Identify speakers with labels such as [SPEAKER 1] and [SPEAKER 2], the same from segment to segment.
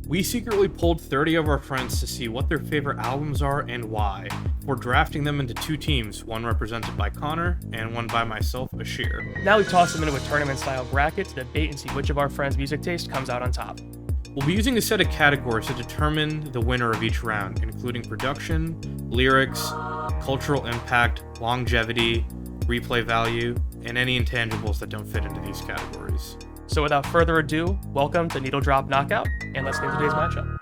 [SPEAKER 1] We secretly polled 30 of our friends to see what their favorite albums are and why. We're drafting them into two teams, one represented by Connor and one by myself, Ashir.
[SPEAKER 2] Now we toss them into a tournament-style bracket to debate and see which of our friends' music taste comes out on top.
[SPEAKER 1] We'll be using a set of categories to determine the winner of each round, including production, lyrics, cultural impact, longevity, replay value, and any intangibles that don't fit into these categories.
[SPEAKER 2] So without further ado, welcome to Needledrop Knockout, and let's get into today's matchup.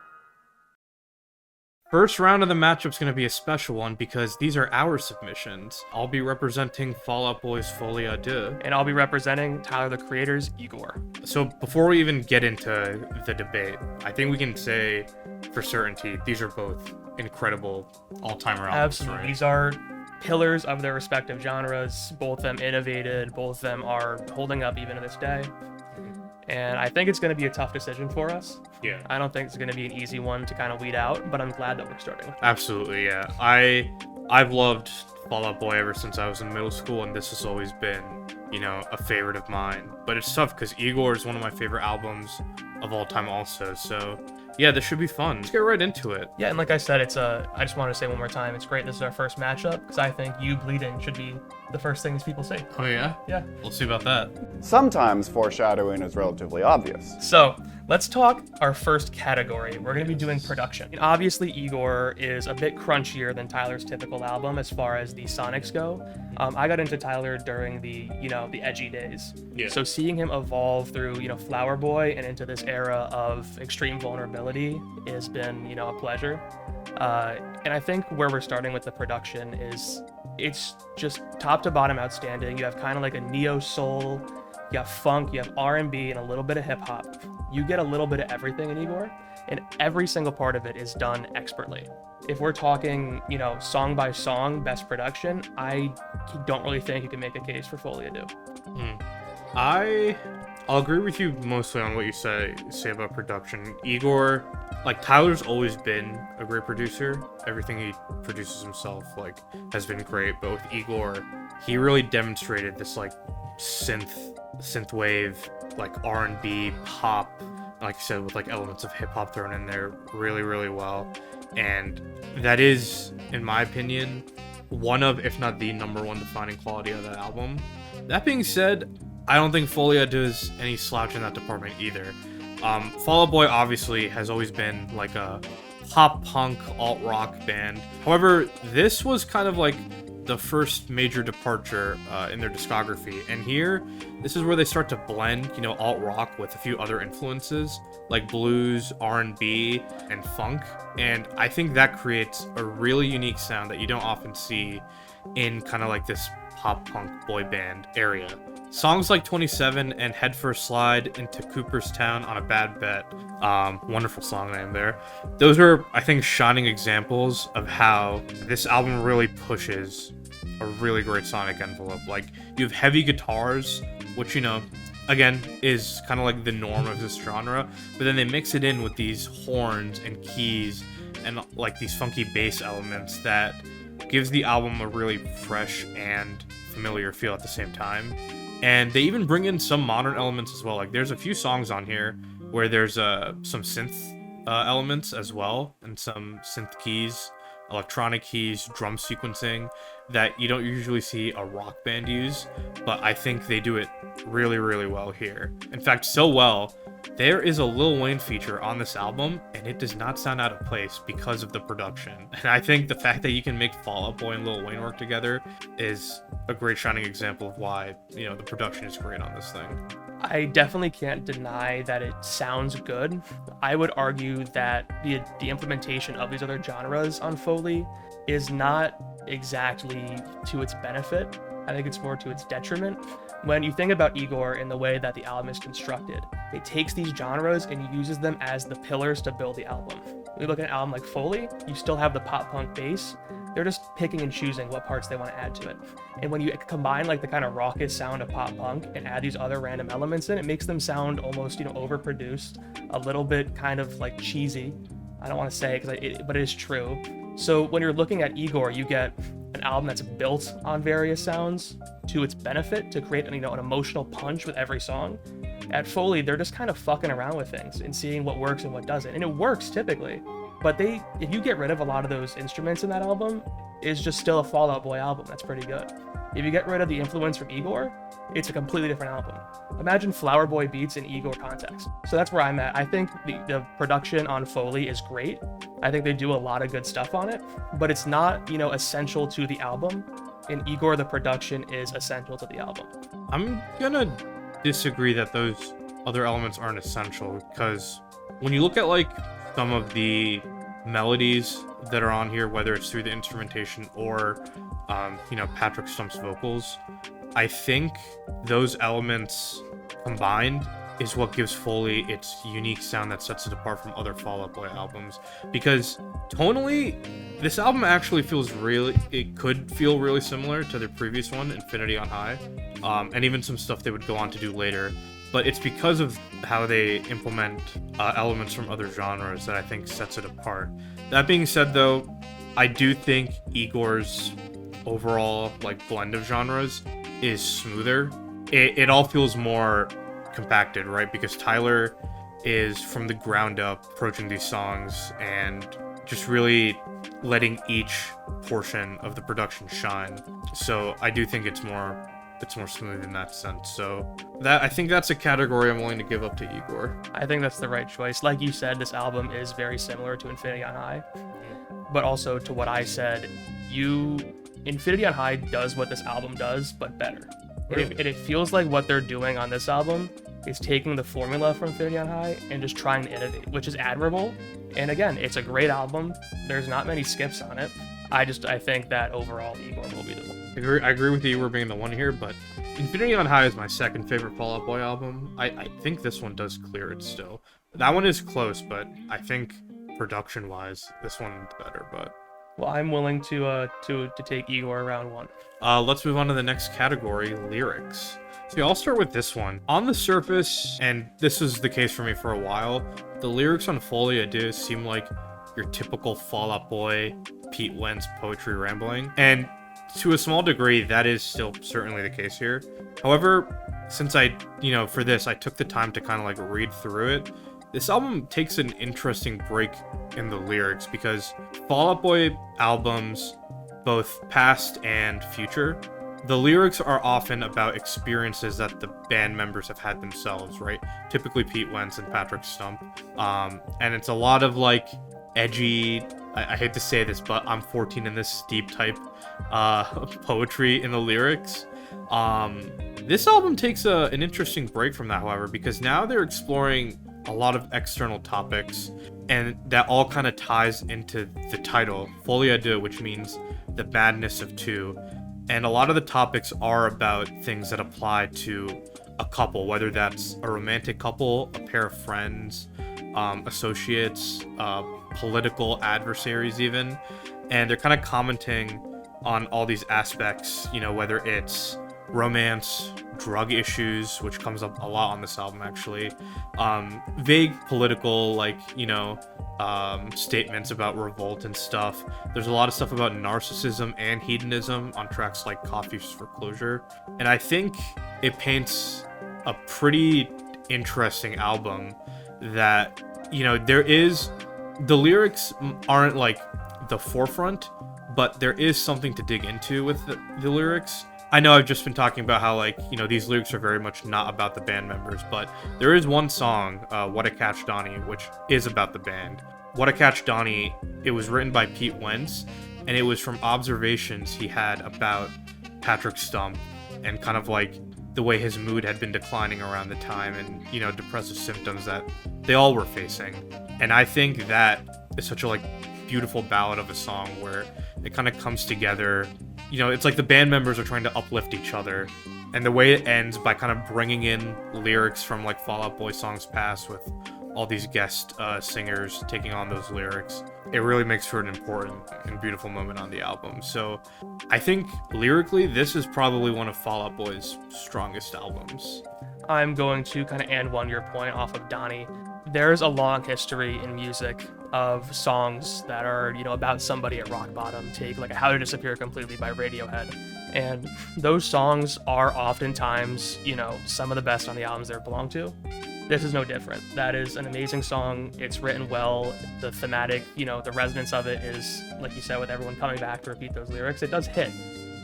[SPEAKER 1] First round of the matchup's going to be a special one because these are our submissions. I'll be representing Fall Out Boy's Folie, Deux.
[SPEAKER 2] And I'll be representing Tyler the Creator's Igor.
[SPEAKER 1] So before we even get into the debate, I think we can say for certainty these are both incredible all-timer albums.
[SPEAKER 2] Absolutely.
[SPEAKER 1] Right?
[SPEAKER 2] These are pillars of their respective genres. Both of them innovated. Both of them are holding up even to this day. And I think it's going to be a tough decision for us.
[SPEAKER 1] Yeah.
[SPEAKER 2] I don't think it's going to be an easy one to kind of weed out, but I'm glad that we're starting with it.
[SPEAKER 1] Absolutely, yeah. I've loved Fall Out Boy ever since I was in middle school, and this has always been, a favorite of mine. But it's tough because Igor is one of my favorite albums of all time also, so yeah, this should be fun. Let's get right into it.
[SPEAKER 2] Yeah, and like I said, I just want to say one more time, it's great this is our first matchup, because I think you bleeding should be the first things people say.
[SPEAKER 1] Oh yeah?
[SPEAKER 2] Yeah.
[SPEAKER 1] We'll see about that.
[SPEAKER 3] Sometimes foreshadowing is relatively obvious.
[SPEAKER 2] So, let's talk our first category. We're going to be doing production. And obviously, Igor is a bit crunchier than Tyler's typical album as far as the sonics go. I got into Tyler during the edgy days.
[SPEAKER 1] Yeah.
[SPEAKER 2] So seeing him evolve through, Flower Boy and into this era of extreme vulnerability has been, a pleasure. And I think where we're starting with the production is it's just top to bottom outstanding. You have kind of like a neo-soul, you have funk, you have R&B, and a little bit of hip-hop. You get a little bit of everything in Igor, and every single part of it is done expertly. If we're talking, song by song, best production, I don't really think you can make a case for Folie, Deux.
[SPEAKER 1] I'll agree with you mostly on what you say about production. Igor, Tyler's always been a great producer. Everything he produces himself, has been great. But with Igor, he really demonstrated this, synth wave, R&B, pop, like I said, with, elements of hip-hop thrown in there really, really well. And that is, in my opinion, one of, if not the number one defining quality of that album. That being said, I don't think Folie does any slouch in that department either. Fall Out Boy obviously has always been a pop punk alt rock band. However, this was kind of the first major departure in their discography, and here, this is where they start to blend, alt rock with a few other influences like blues, R&B, and funk, and I think that creates a really unique sound that you don't often see in kind of this pop punk boy band area. Songs like 27 and Head First Slide into Cooperstown on a Bad Bet, wonderful song name there. Those are, I think, shining examples of how this album really pushes a really great sonic envelope. You have heavy guitars, which, again, is kind of the norm of this genre, but then they mix it in with these horns and keys and these funky bass elements that gives the album a really fresh and familiar feel at the same time. And they even bring in some modern elements as well. There's a few songs on here where there's some synth elements as well, and some synth keys, electronic keys, drum sequencing that you don't usually see a rock band use, but I think they do it really, really well here. In fact, so well, there is a Lil Wayne feature on this album, and it does not sound out of place because of the production. And I think the fact that you can make Fall Out Boy and Lil Wayne work together is a great shining example of why, the production is great on this thing.
[SPEAKER 2] I definitely can't deny that it sounds good. I would argue that the implementation of these other genres on Folie is not exactly to its benefit. I think it's more to its detriment. When you think about Igor in the way that the album is constructed, it takes these genres and uses them as the pillars to build the album. When you look at an album like Folie, you still have the pop punk bass. They're just picking and choosing what parts they want to add to it. And when you combine the kind of raucous sound of pop punk and add these other random elements in, it makes them sound almost, overproduced, a little bit kind of cheesy. I don't want to say it, but it is true. So when you're looking at Igor, you get an album that's built on various sounds to its benefit to create an emotional punch with every song. At Folie, they're just kind of fucking around with things and seeing what works and what doesn't. And it works typically. But if you get rid of a lot of those instruments in that album, it's just still a Fall Out Boy album. That's pretty good. If you get rid of the influence from Igor, it's a completely different album. Imagine Flower Boy beats in Igor context. So that's where I'm at. I think the production on Folie is great. I think they do a lot of good stuff on it, but it's not, essential to the album. In Igor, the production is essential to the album.
[SPEAKER 1] I'm gonna disagree that those other elements aren't essential, because when you look at like some of the melodies that are on here, whether it's through the instrumentation or Patrick Stump's vocals, I think those elements combined is what gives Folie its unique sound that sets it apart from other Fall Out Boy albums. Because tonally, this album actually could feel really similar to their previous one, Infinity on High, and even some stuff they would go on to do later. But it's because of how they implement elements from other genres that I think sets it apart. That being said, though, I do think Igor's overall blend of genres is smoother. It all feels more compacted, right? Because Tyler is from the ground up approaching these songs and just really letting each portion of the production shine. So I do think it's more smooth in that sense. So I think that's a category I'm willing to give up to Igor.
[SPEAKER 2] I think that's the right choice. Like you said, this album is very similar to Infinity on High, but also to what I said, Infinity on High does what this album does, but better.
[SPEAKER 1] Really?
[SPEAKER 2] It feels like what they're doing on this album is taking the formula from Infinity on High and just trying to innovate, which is admirable. And again, it's a great album. There's not many skips on it. I think that overall Igor will be the one.
[SPEAKER 1] I agree with Igor being the one here, but Infinity on High is my second favorite Fall Out Boy album. I think this one does clear it still. That one is close, but I think production-wise, this one's better. But
[SPEAKER 2] well, I'm willing to take Igor round one.
[SPEAKER 1] Let's move on to the next category, lyrics. So I'll start with this one. On the surface, and this was the case for me for a while, the lyrics on Folie do seem like your typical Fall Out Boy, Pete Wentz poetry rambling. And to a small degree, that is still certainly the case here. However, since for this, I took the time to kind of read through it, this album takes an interesting break in the lyrics, because Fall Out Boy albums, both past and future, the lyrics are often about experiences that the band members have had themselves, right? Typically Pete Wentz and Patrick Stump. And it's a lot of edgy, I hate to say this, but I'm 14 in this deep type poetry in the lyrics. This album takes an interesting break from that, however, because now they're exploring a lot of external topics, and that all kind of ties into the title, Folie Deux, which means the madness of two. And a lot of the topics are about things that apply to a couple, whether that's a romantic couple, a pair of friends, associates, political adversaries even. And they're kind of commenting on all these aspects, whether it's romance, drug issues, which comes up a lot on this album actually, vague political statements about revolt and stuff. There's a lot of stuff about narcissism and hedonism on tracks like Coffee's for Closure, and I think it paints a pretty interesting album that the lyrics aren't the forefront, but there is something to dig into with the lyrics. I know I've just been talking about how these lyrics are very much not about the band members, but there is one song, What a Catch Donnie, which is about the band. What a Catch Donnie, it was written by Pete Wentz, and it was from observations he had about Patrick Stump and kind of the way his mood had been declining around the time, and depressive symptoms that they all were facing. And I think that is such a beautiful ballad of a song where it kind of comes together. It's like the band members are trying to uplift each other, and the way it ends by kind of bringing in lyrics from Fall Out Boy songs past with all these guest singers taking on those lyrics, it really makes for an important and beautiful moment on the album. So I think lyrically, this is probably one of Fall Out Boy's strongest albums.
[SPEAKER 2] I'm going to kind of end one your point off of Donnie. There's a long history in music of songs that are, about somebody at rock bottom. Take like How to Disappear Completely by Radiohead. And those songs are oftentimes, some of the best on the albums they belong to. This is no different. That is an amazing song. It's written well. The thematic, the resonance of it is, like you said, with everyone coming back to repeat those lyrics, it does hit.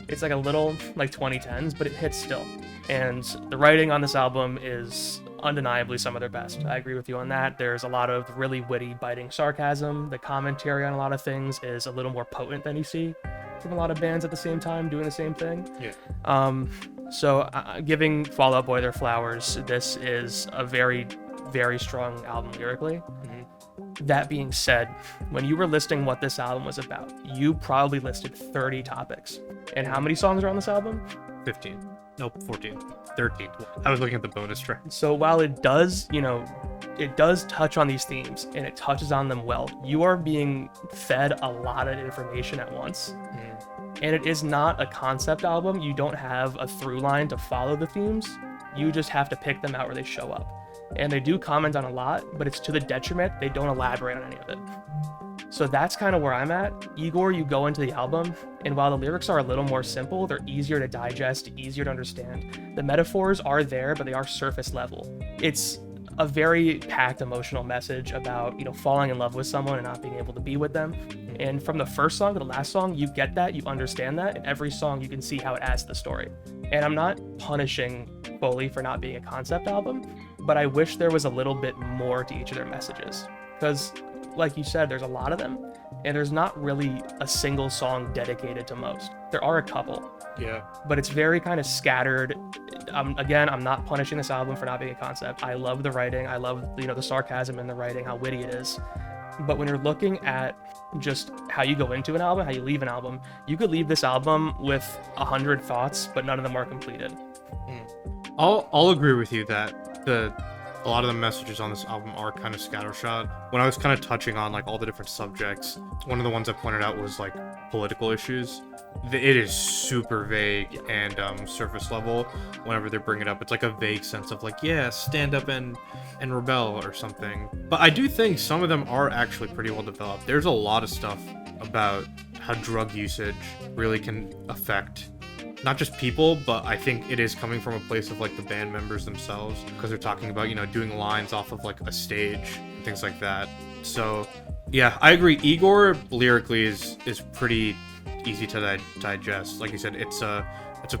[SPEAKER 2] It's like a little like 2010s, but it hits still. And the writing on this album is undeniably some of their best. I agree with you on that. There's a lot of really witty, biting sarcasm. The commentary on a lot of things is a little more potent than you see from a lot of bands at the same time doing the same thing.
[SPEAKER 1] Yeah.
[SPEAKER 2] So giving Fall Out Boy their flowers, this is a very, very strong album lyrically. That being said, when you were listing what this album was about, you probably listed 30 topics. And how many songs are on this album?
[SPEAKER 1] 15. Nope, 14. 13. I was looking at the bonus track.
[SPEAKER 2] So while it does, it does touch on these themes and it touches on them well, you are being fed a lot of information at once. And it is not a concept album. You don't have a through line to follow the themes. You just have to pick them out where they show up. And they do comment on a lot, but it's to the detriment. They don't elaborate on any of it. So that's kind of where I'm at. Igor, you go into the album, and while the lyrics are a little more simple, they're easier to digest, easier to understand. The metaphors are there, but they are surface level. It's a very packed emotional message about, falling in love with someone and not being able to be with them. And from the first song to the last song, you get that, you understand that, and every song you can see how it adds to the story. And I'm not punishing Folie for not being a concept album, but I wish there was a little bit more to each of their messages. Because, like you said, there's a lot of them, and there's not really a single song dedicated to most. There are a couple.
[SPEAKER 1] Yeah.
[SPEAKER 2] But it's very kind of scattered. Again, I'm not punishing this album for not being a concept. I love the writing. I love, the sarcasm in the writing, how witty it is. But when you're looking at just how you go into an album, how you leave an album, you could leave this album with 100 thoughts, but none of them are completed.
[SPEAKER 1] I'll agree with you that a lot of the messages on this album are kind of scattershot. When I was kind of touching on like all the different subjects, one of the ones I pointed out was like political issues. It is super vague and surface level. Whenever they bring it up, it's like a vague sense of like, yeah, stand up and rebel or something. But I do think some of them are actually pretty well developed. There's a lot of stuff about how drug usage really can affect not just people, but I think it is coming from a place of like the band members themselves, because they're talking about, doing lines off of like a stage and things like that. So yeah, I agree. Igor lyrically is pretty easy to digest. Like you said, it's a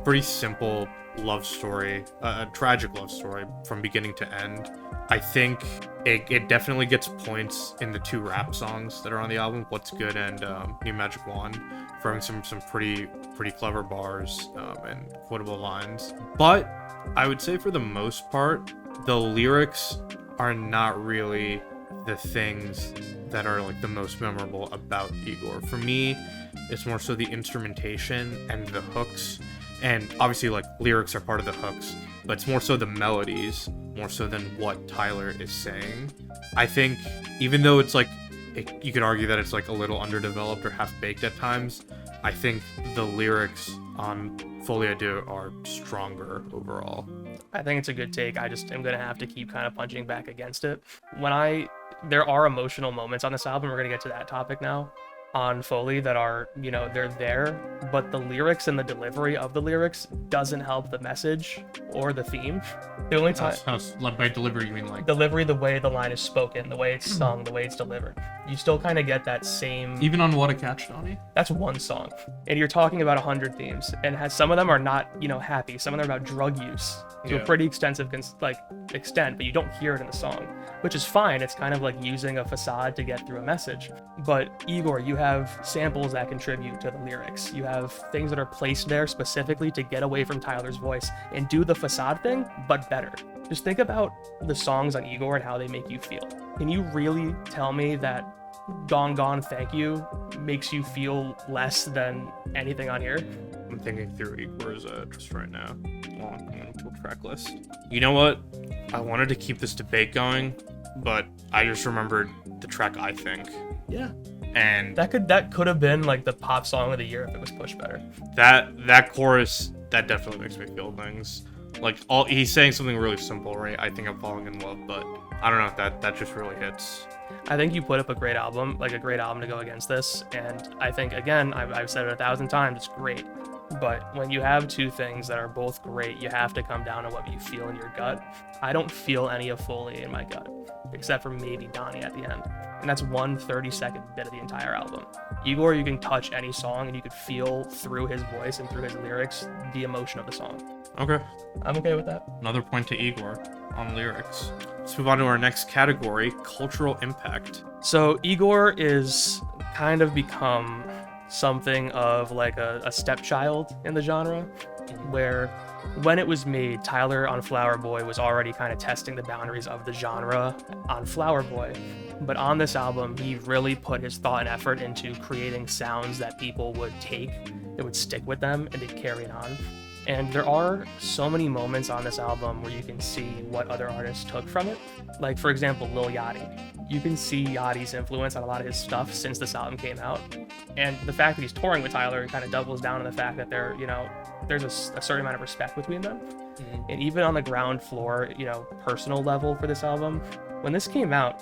[SPEAKER 1] pretty simple love story, a tragic love story from beginning to end. I think it definitely gets points in the 2 rap songs that are on the album, What's Good and New Magic Wand, for having some pretty clever bars and quotable lines. But I would say for the most part, the lyrics are not really the things that are like the most memorable about Igor. For me, it's more so the instrumentation and the hooks. And obviously, like, lyrics are part of the hooks, but it's more so the melodies, more so than what Tyler is saying. I think, even though it's like, you could argue that it's like a little underdeveloped or half-baked at times, I think the lyrics on Folie Deux are stronger overall.
[SPEAKER 2] I think it's a good take. I just am going to have to keep kind of punching back against it. There are emotional moments on this album, we're going to get to that topic now, on Folie that are, they're there, but the lyrics and the delivery of the lyrics doesn't help the message or the theme. The only time...
[SPEAKER 1] By delivery, you mean like...
[SPEAKER 2] Delivery, the way the line is spoken, the way it's sung, the way it's delivered. You still kind of get that same...
[SPEAKER 1] Even on What a Catch, Donnie?
[SPEAKER 2] That's one song. And you're talking about 100 themes, and some of them are not, happy. Some of them are about drug use to a pretty extensive extent, but you don't hear it in the song, which is fine. It's kind of like using a facade to get through a message. But Igor, you have samples that contribute to the lyrics. You have things that are placed there specifically to get away from Tyler's voice and do the facade thing, but better. Just think about the songs on Igor and how they make you feel. Can you really tell me that Gone Gone Thank You makes you feel less than anything on here?
[SPEAKER 1] I'm thinking through Igor's just right now on track list. You know what? I wanted to keep this debate going, but I just remembered the track I Think.
[SPEAKER 2] Yeah.
[SPEAKER 1] And
[SPEAKER 2] that could have been like the pop song of the year if it was pushed better.
[SPEAKER 1] That chorus, that definitely makes me feel things. Like, he's saying something really simple, right? I think I'm falling in love, but I don't know if that just really hits.
[SPEAKER 2] I think you put up a great album to go against this, and I think, again, I've said it 1,000 times, it's great. But when you have two things that are both great, you have to come down to what you feel in your gut. I don't feel any of Folie in my gut, except for maybe Donnie at the end. And that's 1 30-second bit of the entire album. Igor, you can touch any song and you could feel through his voice and through his lyrics the emotion of the song.
[SPEAKER 1] Okay.
[SPEAKER 2] I'm okay with that.
[SPEAKER 1] Another point to Igor on lyrics. Let's move on to our next category, cultural impact.
[SPEAKER 2] So Igor is kind of become something of like a stepchild in the genre, where when it was made, Tyler on Flower Boy was already kind of testing the boundaries of the genre on Flower Boy. But on this album, he really put his thought and effort into creating sounds that people would take, that would stick with them, and they'd carry it on. And there are so many moments on this album where you can see what other artists took from it. Like, for example, Lil Yachty. You can see Yachty's influence on a lot of his stuff since this album came out. And the fact that he's touring with Tyler kind of doubles down on the fact that there's a certain amount of respect between them. Mm-hmm. And even on the ground floor, personal level for this album, when this came out,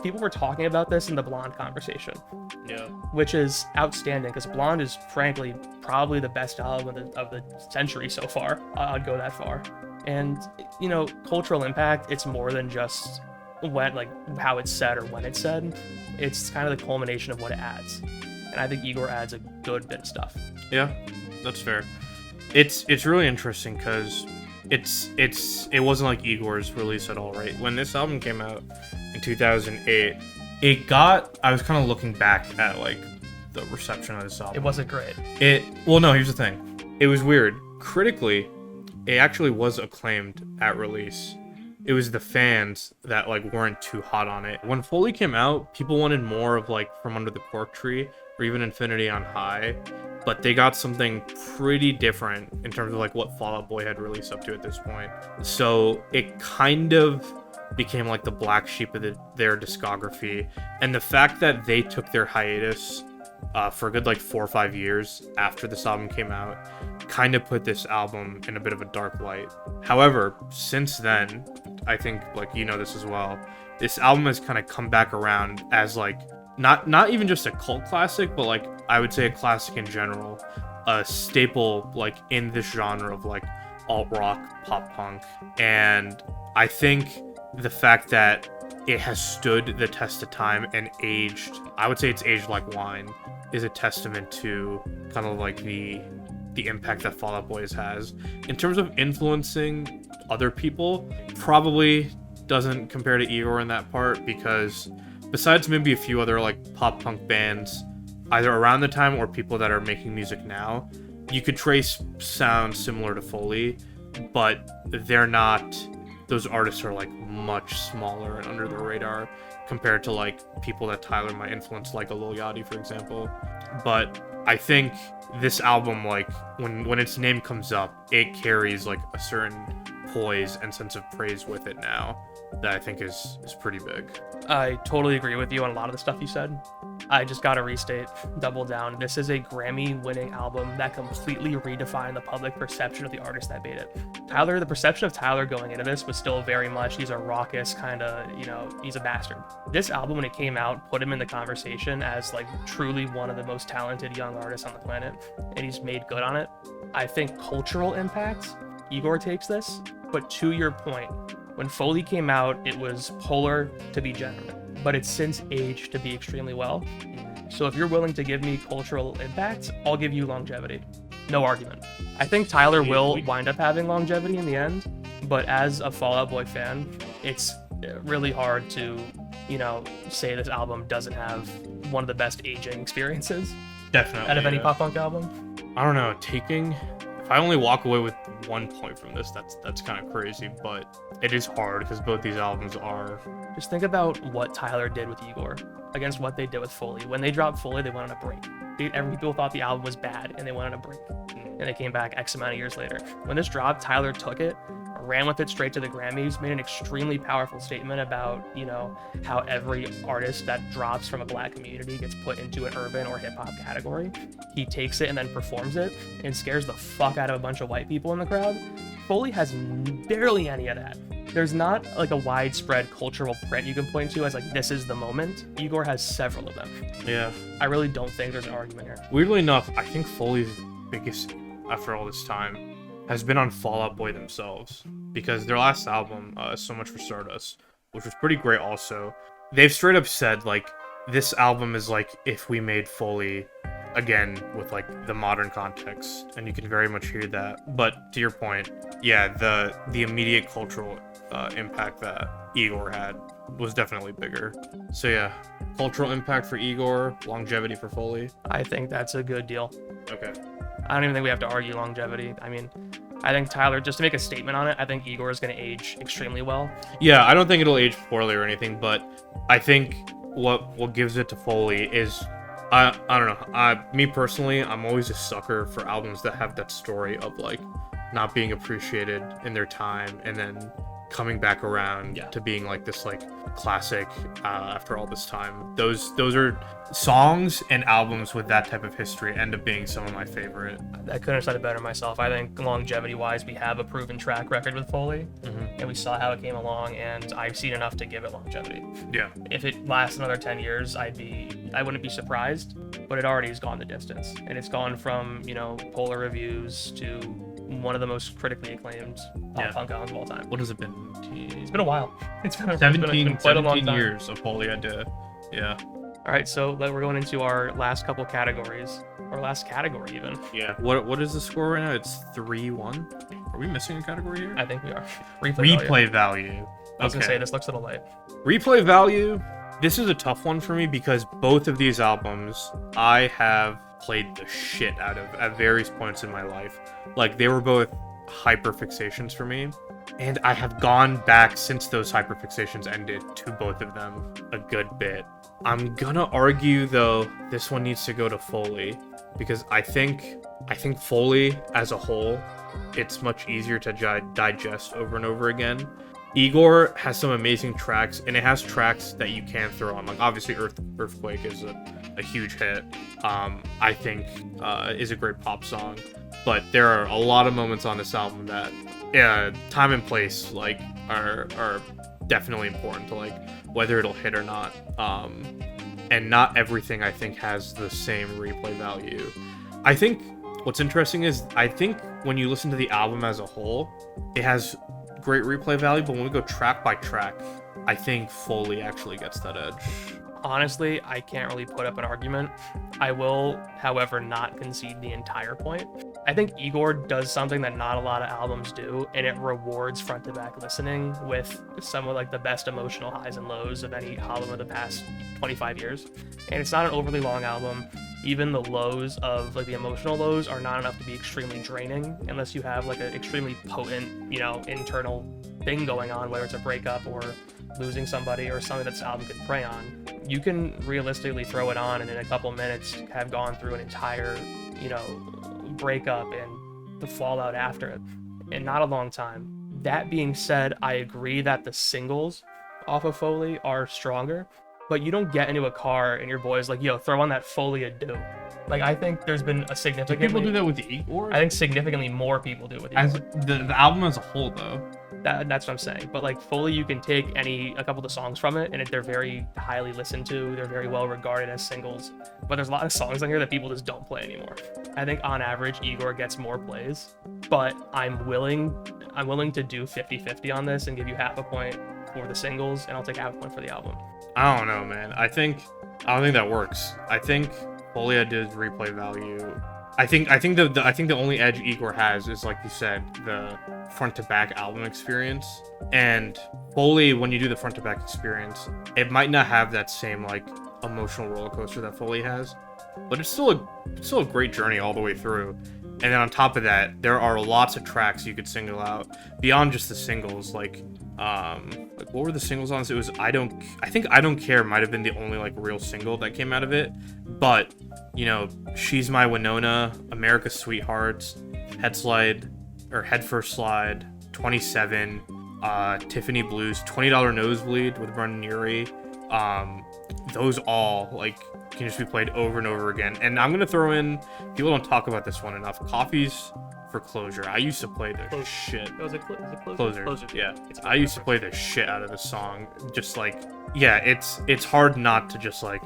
[SPEAKER 2] people were talking about this in the Blonde conversation.
[SPEAKER 1] Yeah.
[SPEAKER 2] Which is outstanding, because Blonde is frankly probably the best album of the century so far. I'd go that far. And, cultural impact, it's more than just how it's said or when it's said. It's kind of the culmination of what it adds. And I think Igor adds a good bit of stuff.
[SPEAKER 1] Yeah, that's fair. It's really interesting because it wasn't like Igor's release at all, right? When this album came out in 2008, I was kind of looking back at the reception of this album.
[SPEAKER 2] It wasn't great.
[SPEAKER 1] No, here's the thing. It was weird. Critically, it actually was acclaimed at release. It was the fans that weren't too hot on it. When Folie came out, people wanted more of From Under the Cork Tree or even Infinity on High, but they got something pretty different in terms of what Fall Out Boy had released up to at this point. So it kind of became the black sheep of their discography, and the fact that they took their hiatus for a good 4 or 5 years after this album came out kind of put this album in a bit of a dark light. However, since then, I think this as well, this album has kind of come back around as not even just a cult classic, but I would say a classic in general, a staple in this genre of alt rock, pop punk. And I think the fact that it has stood the test of time and aged, I would say it's aged like wine, is a testament to kind of the impact that Fall Out Boy has. In terms of influencing other people, probably doesn't compare to Igor in that part, because besides maybe a few other pop punk bands, either around the time or people that are making music now, you could trace sounds similar to Folie, but they're not. Those artists are much smaller and under the radar compared to people that Tyler might influence, like a Lil Yachty, for example. But I think this album, when its name comes up, it carries a certain poise and sense of praise with it now that I think is pretty big.
[SPEAKER 2] I totally agree with you on a lot of the stuff you said. I just gotta restate, double down. This is a Grammy-winning album that completely redefined the public perception of the artist that made it. The perception of Tyler going into this was still very much, he's a raucous kind of, he's a bastard. This album, when it came out, put him in the conversation as truly one of the most talented young artists on the planet, and he's made good on it. I think cultural impact, Igor takes this, but to your point, when Folie came out, it was polar to be generous, but it's since aged to be extremely well. So if you're willing to give me cultural impact, I'll give you longevity. No argument. I think Tyler will wind up having longevity in the end, but as a Fall Out Boy fan, it's really hard to, say this album doesn't have one of the best aging experiences.
[SPEAKER 1] Definitely.
[SPEAKER 2] Out of any pop punk album.
[SPEAKER 1] I don't know, if I only walk away with 1 point from this, that's kind of crazy, but it is hard because both these albums are.
[SPEAKER 2] Just think about what Tyler did with Igor against what they did with Folie. When they dropped Folie, they went on a break. People thought the album was bad, and they went on a break. And they came back X amount of years later. When this dropped, Tyler took it, ran with it straight to the Grammys, made an extremely powerful statement about, how every artist that drops from a black community gets put into an urban or hip hop category. He takes it and then performs it and scares the fuck out of a bunch of white people in the crowd. Folie has barely any of that. There's not like a widespread cultural print you can point to as like this is the moment. Igor has several of them.
[SPEAKER 1] Yeah.
[SPEAKER 2] I really don't think there's an argument here.
[SPEAKER 1] Weirdly enough, I think Folie's biggest after all this time has been on Fall Out Boy themselves, because their last album, So Much for Stardust, which was pretty great also, they've straight up said like this album is like if we made Folie again with like the modern context, and you can very much hear that. But to your point, yeah, the immediate cultural impact that Igor had was definitely bigger. So yeah, cultural impact for Igor, longevity for Folie.
[SPEAKER 2] I think that's a good deal.
[SPEAKER 1] Okay.
[SPEAKER 2] I don't even think we have to argue longevity. I mean, I think Tyler, just to make a statement on it, I think Igor is going to age extremely well.
[SPEAKER 1] Yeah, I don't think it'll age poorly or anything, but I think what gives it to Folie is I don't know. Me personally, I'm always a sucker for albums that have that story of like not being appreciated in their time and then coming back around to being like this like classic after all this time. Those are songs and albums with that type of history end up being some of my favorite.
[SPEAKER 2] I couldn't have said it better myself. I think longevity wise, we have a proven track record with Folie, and we saw how it came along, and I've seen enough to give it longevity.
[SPEAKER 1] Yeah.
[SPEAKER 2] If it lasts another 10 years, I wouldn't be surprised, but it already has gone the distance, and it's gone from, you know, polar reviews to one of the most critically acclaimed punk albums of all time.
[SPEAKER 1] What has it been?
[SPEAKER 2] It's been a while. It's been
[SPEAKER 1] 17
[SPEAKER 2] quite a long time.
[SPEAKER 1] years of Folie. Yeah.
[SPEAKER 2] All right, so we're going into our last couple categories, or last category even.
[SPEAKER 1] Yeah. What is the score right now? It's 3-1. Are we missing a category here?
[SPEAKER 2] I think we are. Replay
[SPEAKER 1] value.
[SPEAKER 2] I was gonna say this looks a little late.
[SPEAKER 1] Replay value. This is a tough one for me because both of these albums I have played the shit out of at various points in my life. Like, they were both hyperfixations for me, and I have gone back since those hyperfixations ended to both of them a good bit. I'm gonna argue though this one needs to go to Folie, because I think Folie as a whole, it's much easier to digest over and over again. Igor has some amazing tracks, and it has tracks that you can throw on. Like, obviously Earthquake is a huge hit. I think is a great pop song, but there are a lot of moments on this album that time and place like are definitely important to like whether it'll hit or not. And not everything I think has the same replay value. I think what's interesting is I think when you listen to the album as a whole, it has great replay value, but when we go track by track, I think Folie actually gets that edge.
[SPEAKER 2] Honestly, I can't really put up an argument. I will, however, not concede the entire point. I think Igor does something that not a lot of albums do, and it rewards front to back listening with some of like the best emotional highs and lows of any album of the past 25 years. And it's not an overly long album. Even the lows of like the emotional lows are not enough to be extremely draining unless you have like an extremely potent, you know, internal thing going on, whether it's a breakup or losing somebody or something that this album could prey on. You can realistically throw it on and in a couple minutes have gone through an entire, you know, breakup and the fallout after it in not a long time. That being said, I agree that the singles off of Folie are stronger, but you don't get into a car and your boy's like, yo, throw on that Folie Deux. Like, I think there's been a significant...
[SPEAKER 1] Do people do that with Igor?
[SPEAKER 2] I think significantly more people do it with Igor.
[SPEAKER 1] As the album as a whole, though.
[SPEAKER 2] That's what I'm saying. But like Folie, you can take a couple of the songs from it, and they're very highly listened to. They're very well regarded as singles. But there's a lot of songs on here that people just don't play anymore. I think on average, Igor gets more plays. But I'm willing to do 50-50 on this and give you half a point for the singles, and I'll take half a point for the album.
[SPEAKER 1] I don't know, man. I don't think that works. I think Folie did replay value. I think the only edge Igor has is, like you said, the front to back album experience. And Folie, when you do the front to back experience, it might not have that same like emotional roller coaster that Folie has, but it's still a great journey all the way through. And then on top of that, there are lots of tracks you could single out beyond just the singles. Like what were the singles on this? It was I think I Don't Care might have been the only like real single that came out of it. But, you know, She's My Winona, America's Sweethearts, Head First Slide, 27, Tiffany Blues, $20 Nosebleed with Brendan Urie. Those all like can just be played over and over again. And I'm gonna throw in, people don't talk about this one enough, Coffee's for Closure. I used to play the shit.
[SPEAKER 2] Was it Closure?
[SPEAKER 1] Closure. Yeah.
[SPEAKER 2] It's
[SPEAKER 1] I used to play the shit out of the song. Just like, yeah, it's hard not to just like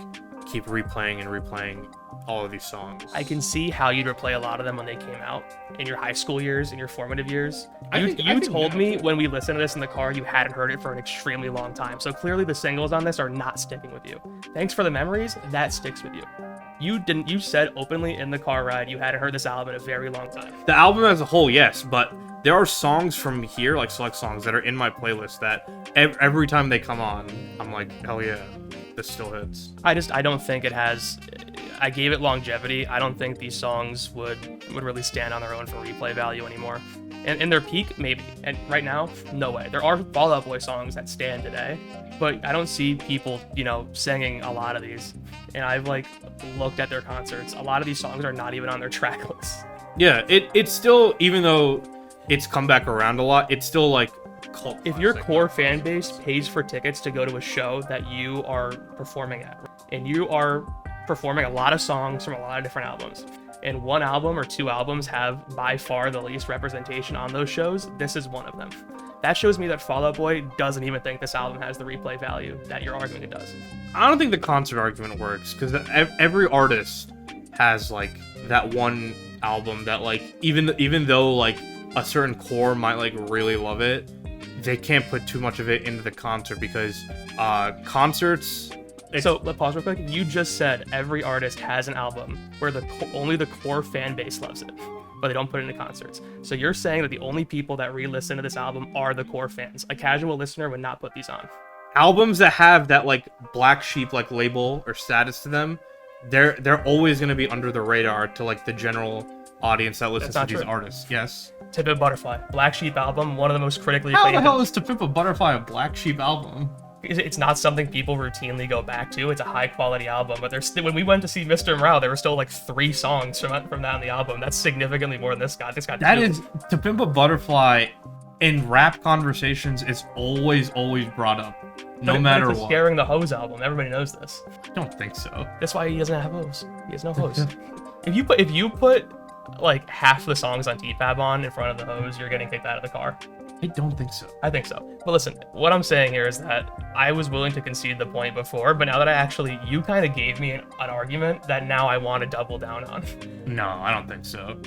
[SPEAKER 1] keep replaying and replaying all of these songs.
[SPEAKER 2] I can see how you'd replay a lot of them when they came out in your high school years, in your formative years.
[SPEAKER 1] I
[SPEAKER 2] You
[SPEAKER 1] think
[SPEAKER 2] told
[SPEAKER 1] now-
[SPEAKER 2] me when we listened to this in the car, you hadn't heard it for an extremely long time. So clearly the singles on this are not sticking with you. Thanks for the memories. That sticks with you. You said openly in the car ride you hadn't heard this album in a very long time.
[SPEAKER 1] The album as a whole, yes, but there are songs from here, like select songs, that are in my playlist that every time they come on, I'm like, hell yeah, this still hits.
[SPEAKER 2] I don't think it has. I gave it longevity. I don't think these songs would really stand on their own for replay value anymore. And in their peak, maybe. And right now, no way. There are Fall Out Boy songs that stand today, but I don't see people, singing a lot of these. And I've looked at their concerts. A lot of these songs are not even on their track list.
[SPEAKER 1] Yeah, it's still, even though it's come back around a lot, it's still like cult.
[SPEAKER 2] If your
[SPEAKER 1] classic.
[SPEAKER 2] core fan base pays for tickets to go to a show that you are performing at, and you are performing a lot of songs from a lot of different albums, and one album or two albums have by far the least representation on those shows, this is one of them. That shows me that Fall Out Boy doesn't even think this album has the replay value that you're arguing it does.
[SPEAKER 1] I don't think the concert argument works, because every artist has like that one album that like even though like a certain core might like really love it, they can't put too much of it into the concert because concerts.
[SPEAKER 2] So let's pause real quick. You just said every artist has an album where only the core fan base loves it, but they don't put it into concerts. So you're saying that the only people that re-listen to this album are the core fans. A casual listener would not put these on.
[SPEAKER 1] Albums that have that like black sheep like label or status to them, they're always going to be under the radar to like the general audience that listens to these artists. Yes.
[SPEAKER 2] To Pimp a Butterfly, Black Sheep album, one of the most critically
[SPEAKER 1] How
[SPEAKER 2] acclaimed.
[SPEAKER 1] the hell is To Pimp a Butterfly a Black Sheep album?
[SPEAKER 2] It's not something people routinely go back to. It's a high quality album, but when we went to see Mr. Morale, there were still like 3 songs from that on the album. That's significantly more than this got. This got
[SPEAKER 1] That
[SPEAKER 2] 2.
[SPEAKER 1] is To Pimp a Butterfly in rap conversations is always brought up, no matter
[SPEAKER 2] it's a
[SPEAKER 1] what.
[SPEAKER 2] Scaring the Hose album. Everybody knows this.
[SPEAKER 1] I don't think so.
[SPEAKER 2] That's why he doesn't have hose. He has no hose. If you put like half the songs on T-Fab on in front of the hose, you're getting kicked out of the car.
[SPEAKER 1] I don't think so.
[SPEAKER 2] I think so. But listen, what I'm saying here is that I was willing to concede the point before, but now that you kind of gave me an argument that now I want to double down on.
[SPEAKER 1] No, I don't think so.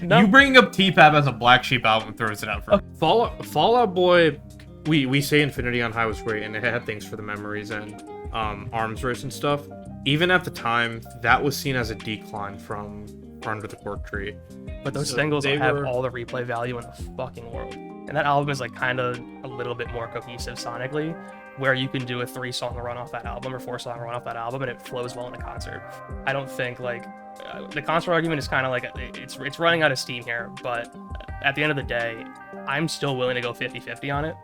[SPEAKER 2] No.
[SPEAKER 1] You bringing up T-Pab as a Black Sheep album throws it out for me. Fall Out Boy, we say Infinity on High was great, and it had things for the memories and arms race and stuff. Even at the time, that was seen as a decline from Under the Cork Tree.
[SPEAKER 2] But those
[SPEAKER 1] So
[SPEAKER 2] singles
[SPEAKER 1] they
[SPEAKER 2] have
[SPEAKER 1] were-
[SPEAKER 2] all the replay value in the fucking world. And that album is like kind of a little bit more cohesive sonically, where you can do a 3-song run off that album or 4-song run off that album and it flows well in a concert. I don't think the concert argument is kind of like it's running out of steam here, but at the end of the day, I'm still willing to go 50-50 on it.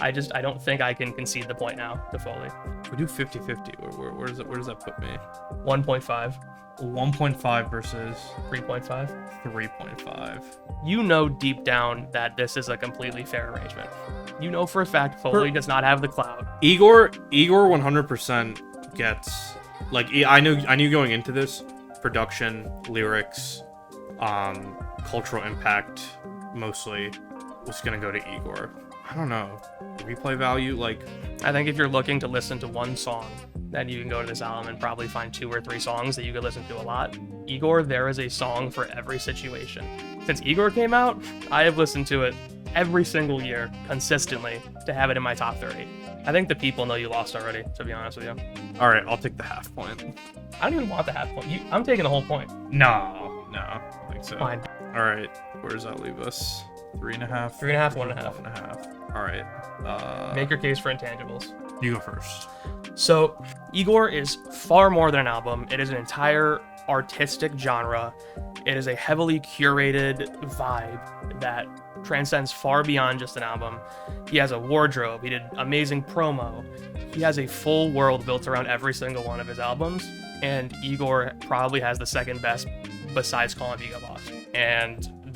[SPEAKER 2] I don't think I can concede the point now to Folie.
[SPEAKER 1] If we do 50-50, where does that put me?
[SPEAKER 2] 1.5,
[SPEAKER 1] 1.5 versus
[SPEAKER 2] 3.5.
[SPEAKER 1] 3.5.
[SPEAKER 2] You know deep down that this is a completely fair arrangement. You know for a fact Folie does not have the clout.
[SPEAKER 1] Igor 100% gets like I knew going into this, production, lyrics, cultural impact mostly was gonna go to Igor. I don't know, replay value, like
[SPEAKER 2] I think if you're looking to listen to one song, then you can go to this album and probably find 2 or 3 songs that you could listen to a lot. Igor, there is a song for every situation. Since Igor came out, I have listened to it every single year consistently to have it in my top 30. I think the people know you lost already, to be honest with you.
[SPEAKER 1] all right, I'll take the half point.
[SPEAKER 2] I don't even want the half point. I'm taking the whole point.
[SPEAKER 1] No, I don't think so.
[SPEAKER 2] Fine.
[SPEAKER 1] All right, where does that leave us? 3.5.
[SPEAKER 2] 3.5, 1.5.
[SPEAKER 1] 1.5. All right.
[SPEAKER 2] Make your case for Intangibles.
[SPEAKER 1] You go first.
[SPEAKER 2] So, Igor is far more than an album. It is an entire artistic genre. It is a heavily curated vibe that transcends far beyond just an album. He has a wardrobe. He did amazing promo. He has a full world built around every single one of his albums. And Igor probably has the second best besides Calling Vigo Boss. And if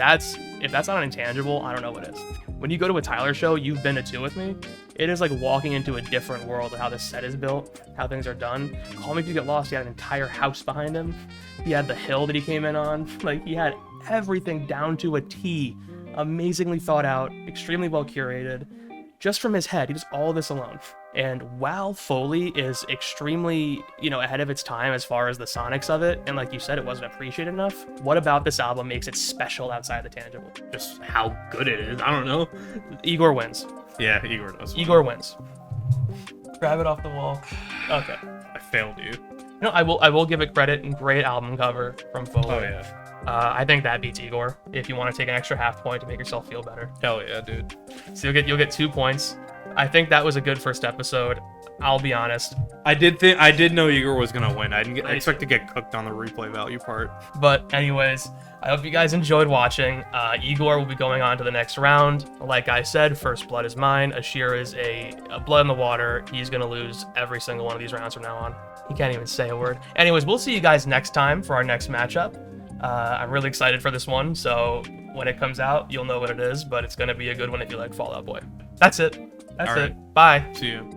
[SPEAKER 2] that's not an intangible, I don't know what is. When you go to a Tyler show, you've been to 2 with me. It is like walking into a different world of how the set is built, how things are done. Call Me If You Get Lost, he had an entire house behind him. He had the hill that he came in on. Like, he had everything down to a T. Amazingly thought out, extremely well curated. Just from his head, he does all this alone. And while Folie is extremely, ahead of its time as far as the sonics of it, and like you said, it wasn't appreciated enough, what about this album makes it special outside the tangible?
[SPEAKER 1] Just how good it is. I don't know.
[SPEAKER 2] Igor wins.
[SPEAKER 1] Yeah, Igor does.
[SPEAKER 2] Igor wins. Grab it off the wall. Okay.
[SPEAKER 1] I failed you.
[SPEAKER 2] I will give it credit. Great album cover from Folie.
[SPEAKER 1] Oh, yeah.
[SPEAKER 2] I think that beats Igor. If you want to take an extra half point to make yourself feel better,
[SPEAKER 1] Hell yeah, dude.
[SPEAKER 2] so you'll get 2 points. I think that was a good first episode. I'll be honest,
[SPEAKER 1] I did know Igor was gonna win. I didn't expect to get cooked on the replay value part.
[SPEAKER 2] but anyways, I hope you guys enjoyed watching. Igor will be going on to the next round. Like I said, first blood is mine. Ashir is a blood in the water. He's gonna lose every single one of these rounds from now on. He can't even say a word. Anyways, we'll see you guys next time for our next matchup. I'm really excited for this one, so when it comes out, you'll know what it is, but it's going to be a good one if you like Fall Out Boy. That's it.
[SPEAKER 1] All right.
[SPEAKER 2] Bye.
[SPEAKER 1] See you.